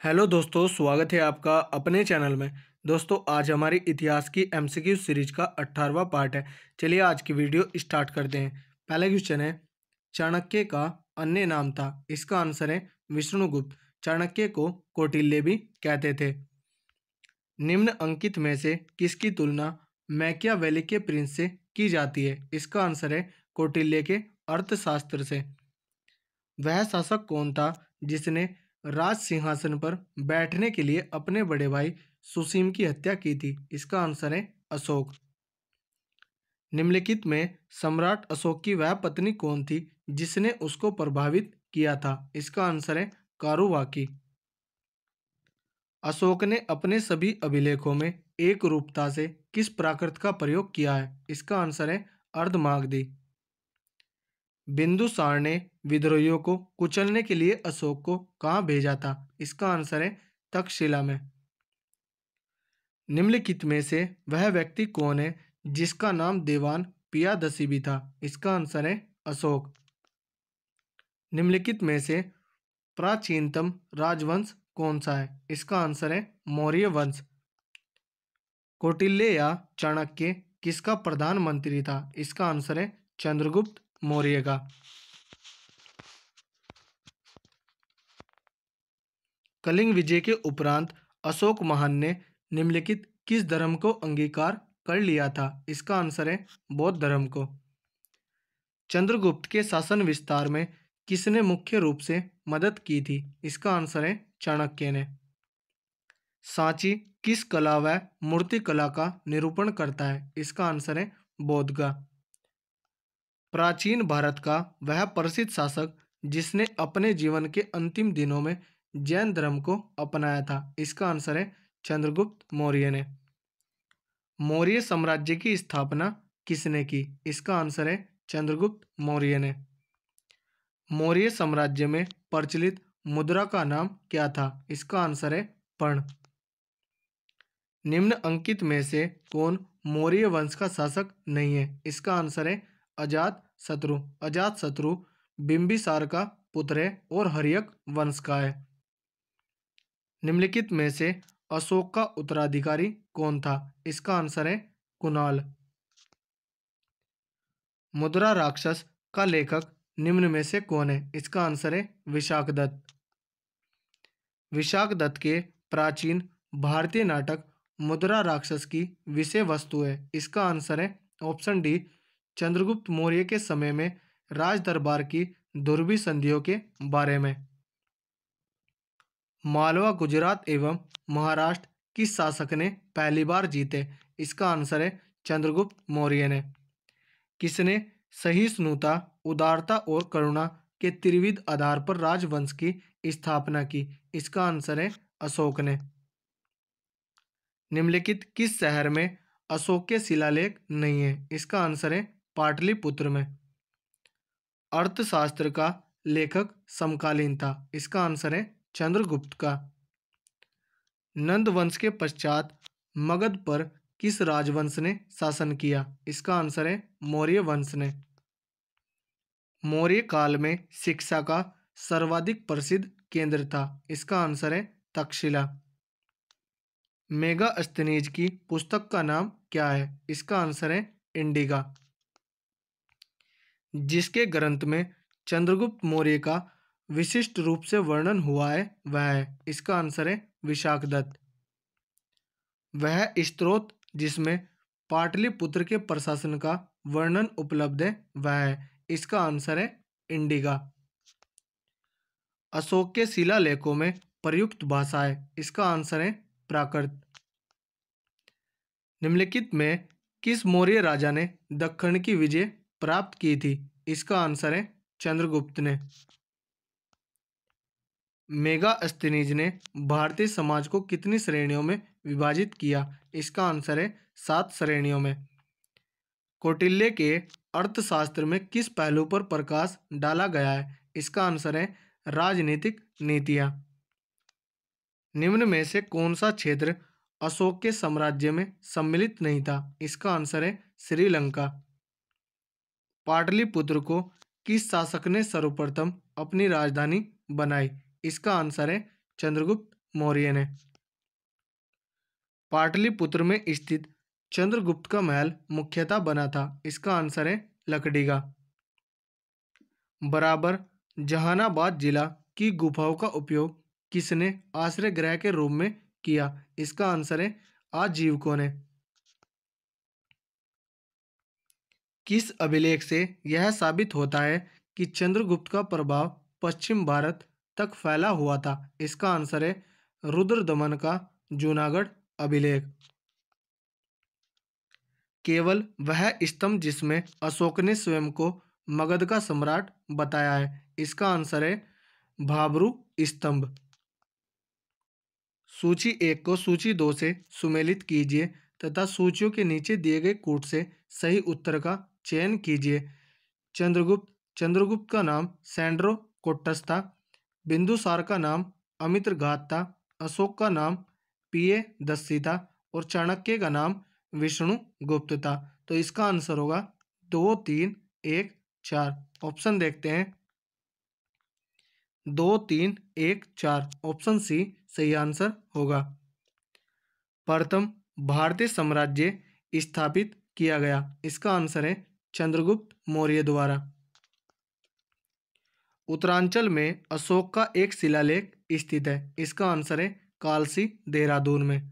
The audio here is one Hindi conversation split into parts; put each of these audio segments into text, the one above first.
हेलो दोस्तों, स्वागत है आपका अपने चैनल में। दोस्तों, आज हमारी इतिहास की एमसीक्यू सीरीज का 18वां पार्ट है। चलिए आज की वीडियो स्टार्ट करते हैं। पहला क्वेश्चन है, चाणक्य का अन्य नाम था। इसका आंसर है विष्णुगुप्त। चाणक्य को कौटिल्य भी कहते थे। निम्न अंकित में से किसकी तुलना मैकियावेली के प्रिंस से की जाती है? इसका आंसर है कौटिल्य के अर्थशास्त्र से। वह शासक कौन था जिसने राज सिंहासन पर बैठने के लिए अपने बड़े भाई सुसीम की हत्या की थी? इसका आंसर है अशोक। निम्नलिखित में सम्राट अशोक की वह पत्नी कौन थी जिसने उसको प्रभावित किया था? इसका आंसर है कारुवाकी। अशोक ने अपने सभी अभिलेखों में एक रूपता से किस प्राकृत का प्रयोग किया है? इसका आंसर है अर्धमागधी। बिंदुसार ने विद्रोहियों को कुचलने के लिए अशोक को कहाँ भेजा था? इसका आंसर है तक्षशिला में। निम्नलिखित में से वह व्यक्ति कौन है जिसका नाम देवान पियादसी भी था? इसका आंसर है अशोक। निम्नलिखित में से प्राचीनतम राजवंश कौन सा है? इसका आंसर है मौर्य वंश। कौटिल्य या चाणक्य किसका प्रधानमंत्री था? इसका आंसर है चंद्रगुप्त मौर्य का। कलिंग विजय के उपरांत अशोक महान ने निम्नलिखित किस धर्म को अंगीकार कर लिया था? इसका आंसर है बौद्ध धर्म को। चंद्रगुप्त के शासन विस्तार में किसने मुख्य रूप से मदद की थी? इसका आंसर है चाणक्य ने। सांची किस कला व मूर्ति कला का निरूपण करता है? इसका आंसर है बौद्ध का। प्राचीन भारत का वह प्रसिद्ध शासक जिसने अपने जीवन के अंतिम दिनों में जैन धर्म को अपनाया था? इसका आंसर है चंद्रगुप्त मौर्य ने। मौर्य साम्राज्य की स्थापना किसने की? इसका आंसर है चंद्रगुप्त मौर्य ने। मौर्य साम्राज्य में प्रचलित मुद्रा का नाम क्या था? इसका आंसर है पर्ण। निम्न अंकित में से कौन मौर्य वंश का शासक नहीं है? इसका आंसर है अजात शत्रु। अजात शत्रु बिंबिसार का पुत्र है और हर्यक वंश का है। निम्नलिखित में से अशोक का उत्तराधिकारी कौन था? इसका आंसर है कुणाल। मुद्रा राक्षस का लेखक निम्न में से कौन है? इसका आंसर है विशाखदत्त। विशाखदत्त के प्राचीन भारतीय नाटक मुद्रा राक्षस की विषय वस्तु है? इसका आंसर है ऑप्शन डी चंद्रगुप्त मौर्य के समय में राज दरबार की दुर्भी संधियों के बारे में। मालवा गुजरात एवं महाराष्ट्र किस शासक ने पहली बार जीते? इसका आंसर है चंद्रगुप्त मौर्य ने। किसने सहिष्णुता, उदारता और करुणा के त्रिविध आधार पर राजवंश की स्थापना की? इसका आंसर है अशोक ने। निम्नलिखित किस शहर में अशोक के शिलालेख नहीं है? इसका आंसर है पाटलिपुत्र में। अर्थशास्त्र का लेखक समकालीन था? इसका आंसर है चंद्रगुप्त का। नंद वंश के पश्चात मगध पर किस राजवंश ने शासन किया? इसका आंसर है मौर्य वंश ने। मौर्य काल में शिक्षा का सर्वाधिक प्रसिद्ध केंद्र था? इसका आंसर है तक्षशिला। मेगास्थनीज की पुस्तक का नाम क्या है? इसका आंसर है इंडिका। जिसके ग्रंथ में चंद्रगुप्त मौर्य का विशिष्ट रूप से वर्णन हुआ है वह है? इसका आंसर है विशाखदत्त। वह स्त्रोत जिसमें पाटलिपुत्र के प्रशासन का वर्णन उपलब्ध है वह है? इसका आंसर है इंडिका। अशोक के शिलालेखों में प्रयुक्त भाषा है? इसका आंसर है प्राकृत। निम्नलिखित में किस मौर्य राजा ने दक्कन की विजय प्राप्त की थी? इसका आंसर है चंद्रगुप्त ने। मेगास्थनीज ने भारतीय समाज को कितनी श्रेणियों में विभाजित किया? इसका आंसर है 7 श्रेणियों में। कौटिल्य के अर्थशास्त्र में किस पहलू पर प्रकाश डाला गया है? इसका आंसर है राजनीतिक नीतियां। निम्न में से कौन सा क्षेत्र अशोक के साम्राज्य में सम्मिलित नहीं था? इसका आंसर है श्रीलंका। पाटलिपुत्र को किस शासक ने सर्वप्रथम अपनी राजधानी बनाई? इसका आंसर है चंद्रगुप्त मौर्य ने। पाटलिपुत्र में स्थित चंद्रगुप्त का महल मुख्यतः बना था। इसका आंसर है लकड़ी का। बराबर जहानाबाद जिला की गुफाओं का उपयोग किसने आश्रय गृह के रूप में किया? इसका आंसर है आजीविकों ने। किस अभिलेख से यह साबित होता है कि चंद्रगुप्त का प्रभाव पश्चिम भारत तक फैला हुआ था? इसका आंसर है रुद्रदमन का जूनागढ़ अभिलेख। केवल वह स्तंभ जिसमें अशोक ने स्वयं को मगध का सम्राट बताया है। इसका आंसर है भाब्रू स्तंभ। सूची 1 को सूची 2 से सुमेलित कीजिए तथा सूचियों के नीचे दिए गए कूट से सही उत्तर का चयन कीजिए। चंद्रगुप्त का नाम सैंड्रो कोट्टस था। बिंदुसार का नाम अमित्रघात था। अशोक का नाम पिये दस्सी था और चाणक्य का नाम विष्णु गुप्त था। तो इसका आंसर होगा 2, 3, 1, 4। ऑप्शन देखते हैं। 2, 3, 1, 4 ऑप्शन सी सही आंसर होगा। प्रथम भारतीय साम्राज्य स्थापित किया गया। इसका आंसर है चंद्रगुप्त मौर्य द्वारा। उत्तरांचल में अशोक का एक शिलालेख स्थित है। इसका आंसर है कालसी देहरादून में।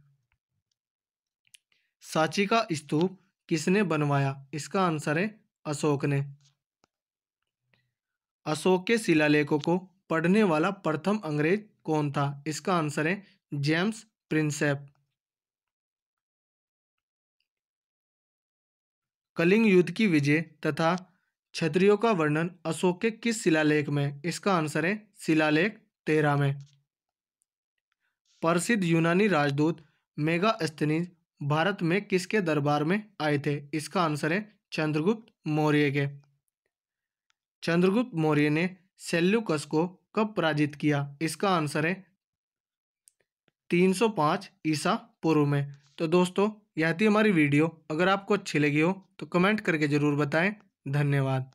सांची का स्तूप किसने बनवाया? इसका आंसर है अशोक ने। अशोक के शिलालेखों को पढ़ने वाला प्रथम अंग्रेज कौन था? इसका आंसर है जेम्स प्रिंसेप। कलिंग युद्ध की विजय तथा क्षत्रियों का वर्णन अशोक के किस शिलालेख में? इसका आंसर है शिलालेख 13 में। प्रसिद्ध यूनानी राजदूत मेगास्थनीज भारत में किसके दरबार में आए थे? इसका आंसर है चंद्रगुप्त मौर्य के। चंद्रगुप्त मौर्य ने सेल्यूकस को कब पराजित किया? इसका आंसर है 305 ईसा पूर्व में। तो दोस्तों यह थी हमारी वीडियो। अगर आपको अच्छी लगी हो तो कमेंट करके ज़रूर बताएं। धन्यवाद।